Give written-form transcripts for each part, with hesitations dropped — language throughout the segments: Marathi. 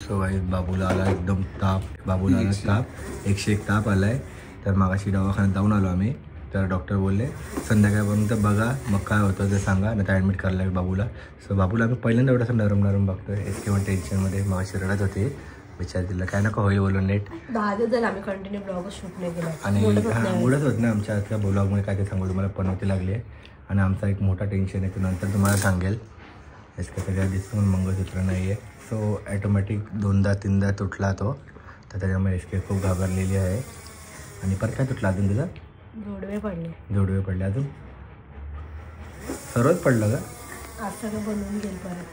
सो गाईज बाबूला आला एकदम ताप, बाबूला आला ताप 101 ताप आला आहे. तर मागाशी दवाखान्यात जाऊन आलो आम्ही. तर डॉक्टर बोलले संध्याकाळपर्यंत बघा मग काय होतं ते सांगा, नाही तर ॲडमिट करायला लागेल बाबूला. सो बाबूला आम्ही पहिल्यांदा एवढं नरम बघतो आहे. किंवा टेन्शनमध्ये मागाशी रडत होते विचार तिला काय नको होईल बोलून नेट 10 दिवस झाले आम्ही कंटिन्यू ब्लॉग शूट नाही केला आणि उडत होत ना आमच्या आतल्या ब्लॉगमुळे. काय ते सांगू तुम्हाला पनवती लागली आहे आणि आमचा एक मोठा टेन्शन आहे, तो नंतर तुम्हाला सांगेल. इसका सगळ्या दिसून मंगळसूत्र नाही आहे. सो ॲटोमॅटिक 2दा-3दा तुटला तो, तर त्याच्यामुळे इसके खूप घाबरलेली आहे. आणि परत काय तुटला अजून तुझा? जोडवे पडले अजून सर्वच पडलं का? आज सगळं बनवून गेल परत.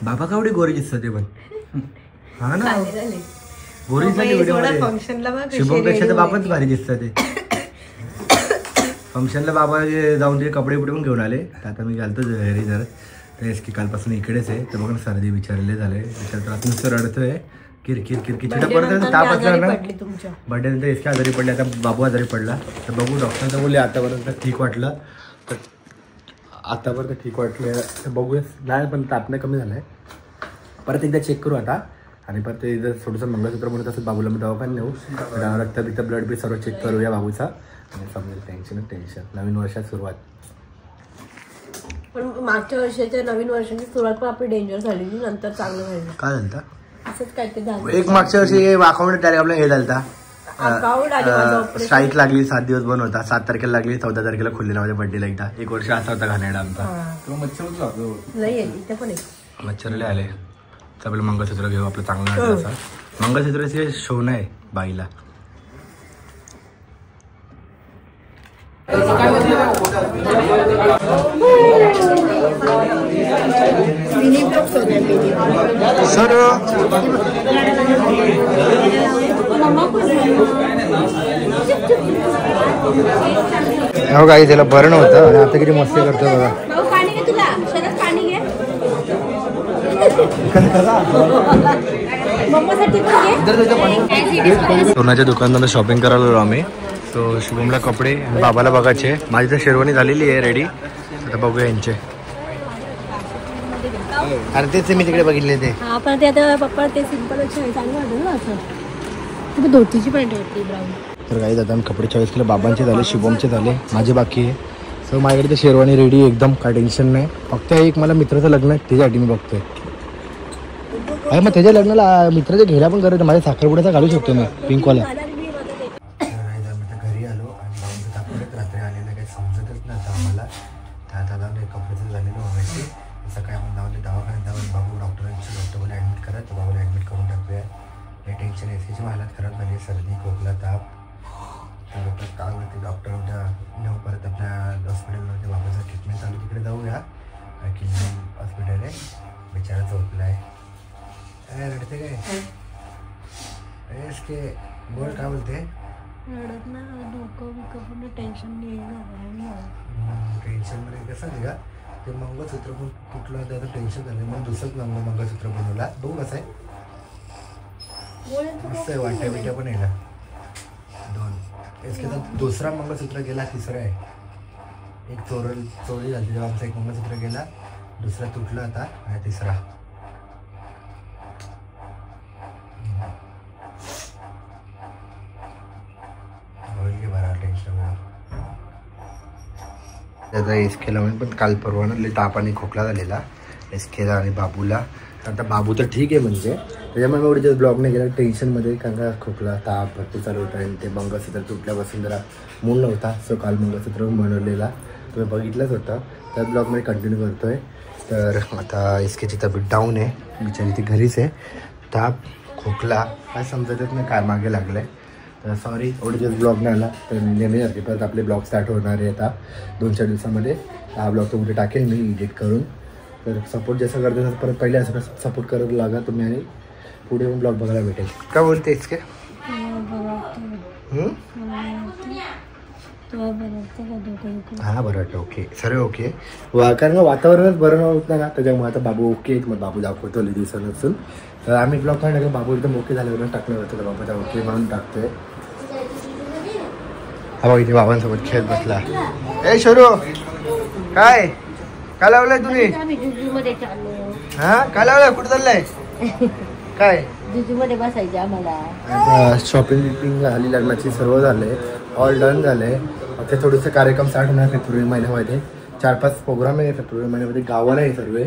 बाबा कावडी गोरी दिसत ते पण. हा ना गोरी शुभमपेक्षा तर बाबाच भारी दिसतं ते. फंक्शनला बाबा जाऊन ते कपडे पण घेऊन आले. तर आता मी घालतो घरी जर तर इसकी कालपासून इकडेच आहे. तर बघा सर्दी विचारले झाले विचार तर नुसतं रडतोय किरकिर चिडपर्यंत ताप असला ना. बर्थडे नंतर इसके आजारी पडले, आता बाबू आजारी पडला. तर बघू डॉक्टर बोलले आतापर्यंत ठीक वाटलं, तर आतापर्यंत ठीक वाटलं तर बघूया. नाही पण ताप नाही कमी झाला आहे. परत एकदा चेक करू आता आणि परत ते जर थोडंसं मंगळसूत्र म्हणत असेल बाबूला मी दवाखान्यात नेऊ, रक्त बिक्त ब्लड बी सर्व चेक करूया बाबूचा आणि समजेल. टेन्शन नवीन वर्षात सुरुवात. पण मागच्या वर्षाच्या नवीन वर्षाची सुरुवात पण आपली डेंजर झाली, नंतर चांगलं झालं. काय झालं असंच काय ते झालं. एक मागच्या वर्षी अकाउंट डायरेक्ट आपलं हे झालं स्ट्राईक लागली, 7 दिवस बंद होता. 7 तारखेला लागली, 14 तारखेला खुललेला माझ्या बर्थडेला एकदा. 1 वर्ष असा होता घाणेरडा आमचा. मच्छरले आले. तर आपलं मंगळसूत्र घेऊ आपलं चांगलं. मंगळसूत्राचे शो नाही बाईला. सर हो काही त्याला बरं नव्हतं आणि आता किती मस्ती करतो बघा. सोनाच्या दुकानात शॉपिंग करायला आलो आम्ही. सो शुभमला कपडे, बाबाला बघायचे. माझी तर शेरवानी झालेली आहे रेडी. आता बघूया यांचे. अरे तेच मी तिकडे बघितले ते. पण ते आता पप्पा ते सिंपल चांगलं वाटलं ना असं. धोतीची पॅन्ट होती ब्राऊन. तर काही आता आम्ही कपडे चॉईस केले. बाबांचे झाले, शुभमचे झाले, माझे बाकी आहे. सो माझ्याकडे ते शेरवानी रेडी एकदम, काय टेन्शन नाही. फक्त एक मला मित्राचं लग्न आहे त्याच्यासाठी मी बघतोय. अरे मग त्याच्या लग्नाला मित्राच्या घ्यायला पण गरज. माझ्या साखरपुड्याचा घालू शकतो मी पिंकवाला. घरी आलो आणि बाबूचं दाखवत रात्री आलेलं काही समजतच नव्हतं आम्हाला. त्यात आता कपड्याचं झालेलं व्हायची. सकाळी आपण दवाखान्यात जाऊन बाबू डॉक्टर बोला ॲडमिट करा. तर बाबूला ॲडमिट करून टाकूया. हे टेन्शन एसीची हालत खराब झाली, सर्दी खोकला ताप. डॉक्टर काय म्हणते डॉक्टर उद्या नेऊ परत आपल्या हॉस्पिटलमध्ये. बाबाचं ट्रीटमेंट चालू तिकडे जाऊया. किल्ली हॉस्पिटल आहे, बिचारा झोपला आहे. रडते काय के बोल काय बोलते? रडत ना डोकं टेन्शन मध्ये कसं आहे का ते मंगळसूत्र पण तुटलं त्याचं टेन्शन झालं. मग दुसरंच मंगळसूत्र बनवला. बघू कसं आहे, मस्त आहे. वाट्या बिट्या पण आहे का 2. इसके तर दुसरा मंगळसूत्र गेला, तिसरा आहे. एक चोरी झाली तेव्हा आमचा एक मंगळसूत्र गेला, दुसरा तुटला आता आणि तिसरा. त्याचा एसकेला पण काल परवाना ताप आणि खोकला झालेला एसकेला आणि बाबूला. आता बाबू तर ठीक आहे म्हणजे, त्याच्यामुळे एवढे दिवस ब्लॉग नाही गेला टेन्शनमध्ये. कारण का खोकला ताप भरपूर चालू होता आणि ते मंगळसूत्र तुटल्यापासून जरा मूड नव्हता. सो काल मंगळसूत्र बनवलेला तुम्ही बघितलंच होता. त्याच ब्लॉगमध्ये कंटिन्यू करतो आहे. तर आता एसकेची तब्येत डाऊन आहे, बिचारी ती घरीच आहे. ताप खोकला काय समजतच नाही काय मागे लागलं आहे. तर सॉरी एवढे दिवस ब्लॉग नाही आला. तर नेहमी परत आपले ब्लॉग स्टार्ट होणार आहे आता 2-4 दिवसामध्ये. हा ब्लॉग तो कुठे टाकेल मी एडिट करून. तर सपोर्ट जसं करतो तसं परत पहिले असं सपोर्ट करत लागा तुम्ही आणि पुढे पण ब्लॉग बघायला भेटेल. काय बोलतेस का? हां बरं वाटतं. ओके सर्व ओके. कारण वातावरणच बरं नव्हतं ना त्याच्यामुळे आता बाबू ओके. मग बाबू दाखवतो लई दिवसानसून. तर आम्ही ब्लॉग काढणार बाबू एकदम ओके झाल्यावर टाकलं होतं. तर बाबूचा ओके म्हणून टाकतोय. हा बघ इथे बाबांसोबत खेळत बसला. ए शरू काय काय लावलंय तुम्ही? हा काय लावलंय? कुठं चाललंय? काय जिजूमध्ये बसायचे आम्हाला. शॉपिंग बिपिंग झाली, लग्नाची सर्व झाले, ऑल डन झाले. ते थोडेसे कार्यक्रम स्टार्ट होणार फेब्रुवारी महिन्यामध्ये. 4-5 प्रोग्राम आहे फेब्रुवारी महिन्यामध्ये. गावाला आहे सर्व,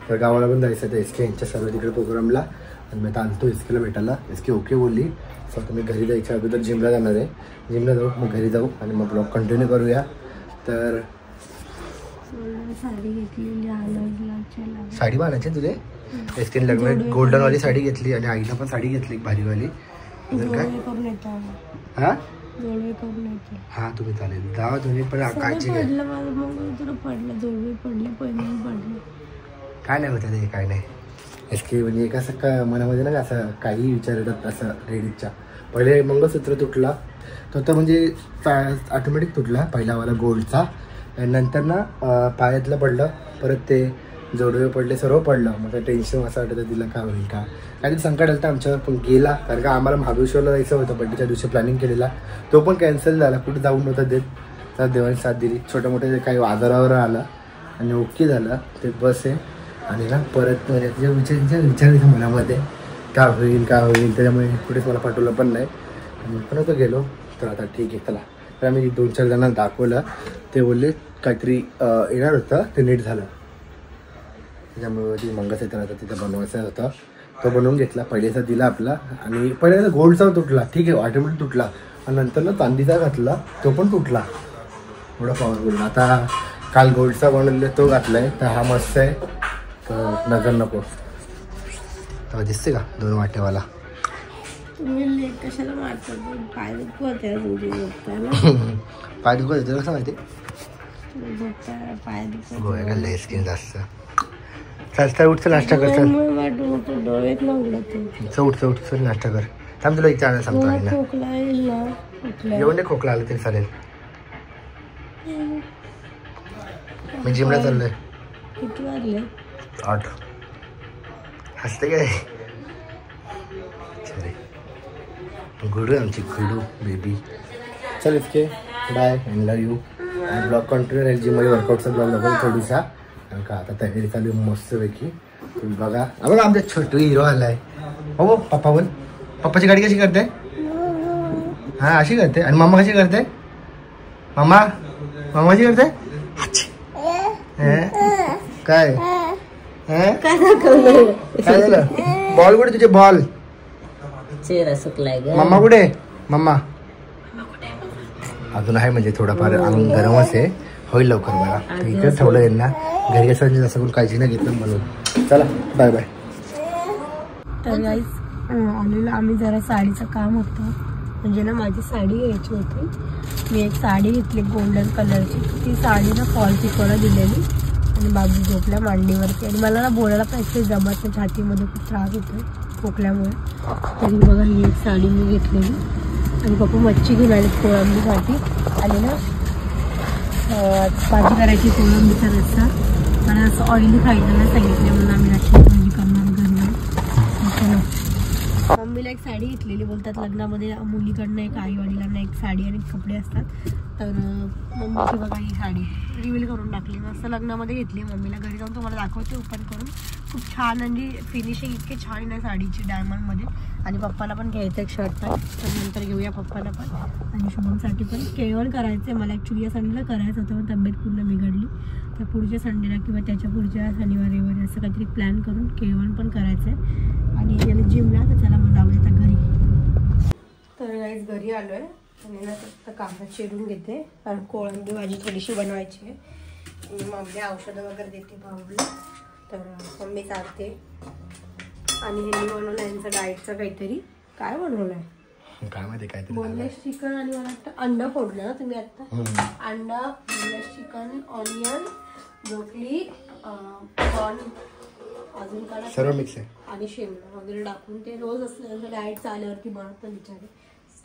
तर गावाला पण जायचं आहे SK यांच्या सर्व तिकडे प्रोग्रामला. आणि मी आता आणतो SKला भेटायला. SK ओके बोलली. सो आता मी घरी जायच्या अगोदर जिमला जाणार आहे. जिमला जाऊ, मग घरी जाऊ आणि मग ब्लॉग कंटिन्यू करूया. तर साडी घेतलेली, साडी बांधायची तुझे SK लग्न गोल्डनवाली साडी घेतली आणि आईला पण साडी घेतली भारीवाली. काय हां हां तुम्ही चालेल जावा तुम्ही पण काळजी घ्या. काय नाही होतं ते, काय नाही. SK म्हणजे एक असं का मनामध्ये ना असं काही विचार येतात असं लेडीजच्या. पहिले मंगळसूत्र तुटला तो म्हणजे ऑटोमॅटिक तुटला पहिलावाला गोल्डचा. नंतर ना पायातलं पडलं, परत ते जोडवे पडले, सर्व पडलं. मग टेन्शन असं वाटतं तिला काय होईल का, काहीतरी संकट आलं तर आमच्यावर. पण गेला, कारण का आम्हाला महाबळेश्वरला जायचं होतं बड्डेच्या दिवशी प्लॅनिंग केलेला, तो पण कॅन्सल झाला. कुठे जाऊन नव्हता देत, तर देवाने साथ दिली. छोट्या मोठ्या काही आजारावर आला आणि ओके झालं ते. बस आहे. आणि ना परत विचारायचं मनामध्ये काय होईल काय होईल, त्याच्यामुळे कुठेच मला पाठवलं पण नाही. आणि पण होतं गेलो. तर आता ठीक आहे चला. तर आम्ही 2-4 जणांना दाखवलं, ते बोलले काहीतरी येणार होतं, ते नीट झालं. त्याच्यामुळे ती मंगळसूत्र होता तिथं बनवायचा होता, तो बनवून घेतला. पहिल्याचा दिला आपला. आणि पहिल्याचा गोल्डचा तुटला, ठीक आहे ऑटोमॅटिक तुटला. आणि नंतर ना चांदीचा घातला, तो पण तुटला. एवढा पॉवरफुल. आता काल गोल्डचा बनवलेला तो घातला आहे, तर हा मस्त आहे. तर नजर नको. तेव्हा दिसते का 2 वाट्यावाला. तुम्ही कशाला मारतात? पाय दुखत आहे पाय दुखत होते कसं माहिती, पाय दुखत गोळ्या घालले स्किन जास्त. चल उठचं नाश्ता कर. चल उठ नाश्ता कर. थांब तुला एक सांगतो आहे ना, येऊन दे खोकला आलं तरी चालेल. मी जिमला चाललोय. किती वाजले? 8. हसते काय गुडू आमची गुडू बेबी. चल इसके बाय अँड लव यू. आणि ब्लॉग कंटिन्यू राहील. जिममध्ये वर्कआउटचा ब्लॉग बघा थोडीसा, कारण का आता तयारी चालू आहे मस्तपैकी. तुम्ही बघा. बघा आमचा छोटू हिरो आला आहे. हो पप्पा बोल. पप्पाची गाडी कशी करते? हां अशी करते. आणि मम्मा कशी करते? मम्मा कशी करते? काय काय झालं? बॉल कुठे तुझे? बॉल चेहरा सुकलाय ग. मम्मा कुठे? मम्मा अजून आहे, म्हणजे थोडाफार अंग गरमच आहे, होईल लवकर. बघा इकडेच ठेवलं यांना. घरी असं जसं कोण काळजी नाही घेतलं म्हणून. चला बाय बाय. तर गाईस आलेलं आम्ही जरा साडीचं काम होतं, म्हणजे ना माझी साडी घ्यायची होती. मी एक साडी घेतली गोल्डन कलरची. ती साडी ना फॉल पिकोला दिलेली आणि बाबू झोपल्या मांडीवरती. आणि मला ना बोलायला पैसे जमत नाही, छातीमध्ये खूप त्रास होतो खोकल्यामुळे. तरी बघा ही एक साडी मी घेतलेली. आणि पप्पा मच्छी घेऊन आले कोळंबीसाठी. आणि ना भाजी करायची कोळंबीचा रस्सा. मला असं ऑइली खायला सांगितलं म्हणून आम्ही रस्त्याची भाजी करणार घरी. मम्मीला एक साडी घेतलेली. बोलतात लग्नामध्ये मुलीकडनं एक आई वडिलांना एक साडी आणि कपडे असतात. तर मम्मीची बघा ही साडी रिव्हील करून टाकली. मस्त लग्नामध्ये घेतली मम्मीला. घरी जाऊन तुम्हाला दाखवते ओपन करून. खूप छान म्हणजे फिनिशिंग इतकी छान आहे साडीची डायमंडमध्ये. आणि पप्पाला पण घ्यायचं एक शर्ट आहे, तर नंतर घेऊया पप्पाला पण. आणि शुभमसाठी पण केळवण करायचं आहे मला. ॲक्च्युली या संडेला करायचं होतं, पण तब्येत पूर्ण बिघडली. तर पुढच्या संडेला किंवा त्याच्या पुढच्या शनिवारी वगैरे असं काहीतरी प्लॅन करून केळवण पण करायचं आहे. आणि याला जिमला. तर चला मग जाऊया आता घरी. तर गाईस घरी आलो आहे आणि ना फक्त कांदा चिरून घेते, कारण कोळंबी भाजी थोडीशी बनवायची आहे. मम्मी औषधं वगैरे देते भाऊला, तर मम्मी चालते. आणि हे बनवलं यांचं डाएटचं काहीतरी. काय बनवलं आहे काय माहिती काहीतरी बोनलेस चिकन. आणि मला वाटतं अंडा फोडलं ना तुम्ही आत्ता. अंडा, boneless chicken, onion, broccoli, corn, अजून काय सर्व मिक्स आहे. आणि शेंगदाणा वगैरे टाकून ते रोज असलं डाएट चालल्यावरती बनवतं बिचारे.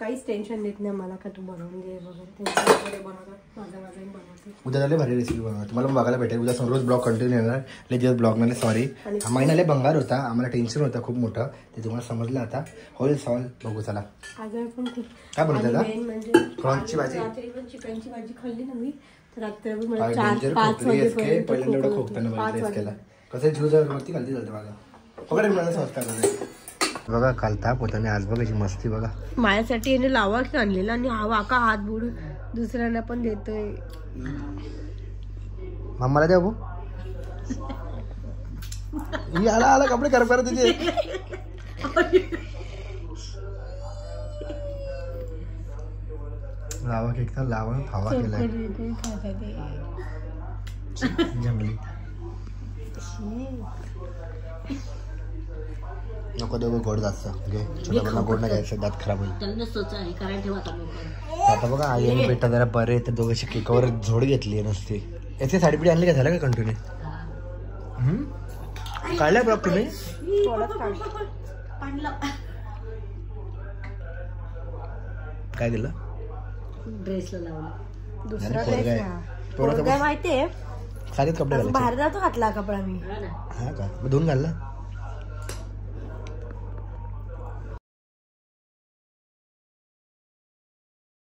काहीच टेन्शन देत नाही मला का तू बनवून घे वगैरे. त्यांच्या वगैरे बनवतात, माझं बनवते. उद्या झाले भारी रेसिपी बनवा, तुम्हाला बघायला भेटेल. उद्या रोज ब्लॉग कंटिन्यू येणार. दिवस ब्लॉग नाही सॉरी. हा महिन्याला भंगार होता, आम्हाला टेन्शन होतं खूप मोठं, ते तुम्हाला समजलं आता. होईल सॉल्व. बघू चला. आज पण खूप काय बनवतात? मेन म्हणजे प्रॉन्सची भाजी. रात्री पण चिकनची भाजी खाल्ली ना मी, तर रात्री मला पहिल्यांदा खोकताना केला कसं जीव वरती खालती चालतं माझा. पकडे मला संस्कार बघा काल ताप होता आणि आज बघायची मस्ती बघा. माझ्यासाठी याने लावा आणलेला आणि हा वाका हात बुडून दुसऱ्यांना पण देतोय. मामाला द्या भाऊ. आला आला कपडे कर परत तिथे. लावा केक तर लावा खावा केलाय जंगली. नको देऊ गोड जास्त घे. छोटा गोड नाही घ्यायचं दात खराब होईल. आता बघा आई आणि बेटा जरा बरे तर दोघे केकावर झोड घेतली नसते. याची साडी पिढी आणली का झालं का कंटिन्यू काढलाय ब्लॉग तुम्ही. काय केलं ड्रेसला लावलं. दुसरा ड्रेस माहितीये साधेच कपडे बाहेर जातो घातला कपडा मी. हा का धुवून घालला